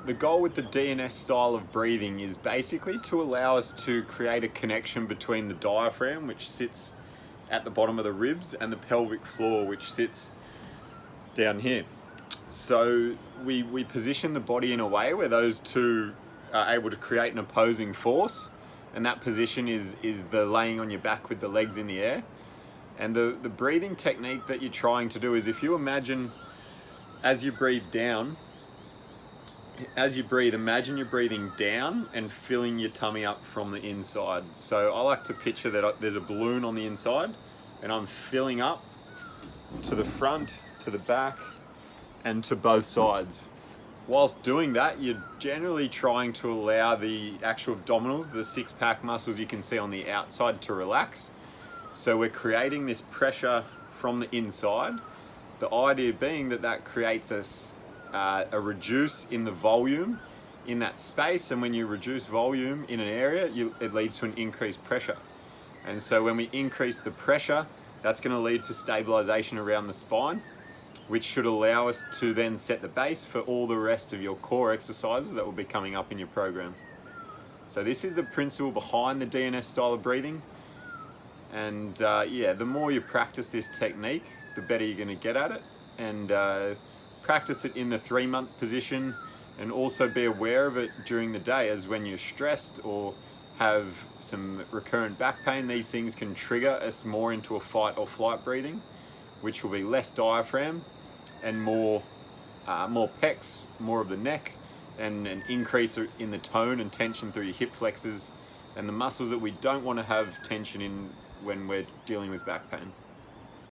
the goal with the DNS style of breathing is basically to allow us to create a connection between the diaphragm, which sits at the bottom of the ribs, and the pelvic floor, which sits down here. So we position the body in a way where those two are able to create an opposing force, and that position is the laying on your back with the legs in the air. And the breathing technique that you're trying to do is, if you imagine as you breathe down, as you breathe, imagine you're breathing down and filling your tummy up from the inside. So I like to picture that there's a balloon on the inside and I'm filling up to the front, to the back, and to both sides. Whilst doing that, you're generally trying to allow the actual abdominals, the six-pack muscles you can see on the outside, to relax. So we're creating this pressure from the inside. The idea being that creates a reduce in the volume in that space, and when you reduce volume in an area, it leads to an increased pressure. And so when we increase the pressure, that's going to lead to stabilization around the spine, which should allow us to then set the base for all the rest of your core exercises that will be coming up in your program. So this is the principle behind the DNS style of breathing. And yeah, the more you practice this technique, the better you're going to get at it. And practice it in the 3-month position, and also be aware of it during the day, as when you're stressed or have some recurrent back pain, these things can trigger us more into a fight or flight breathing, which will be less diaphragm and more pecs, more of the neck, and an increase in the tone and tension through your hip flexors and the muscles that we don't want to have tension in when we're dealing with back pain.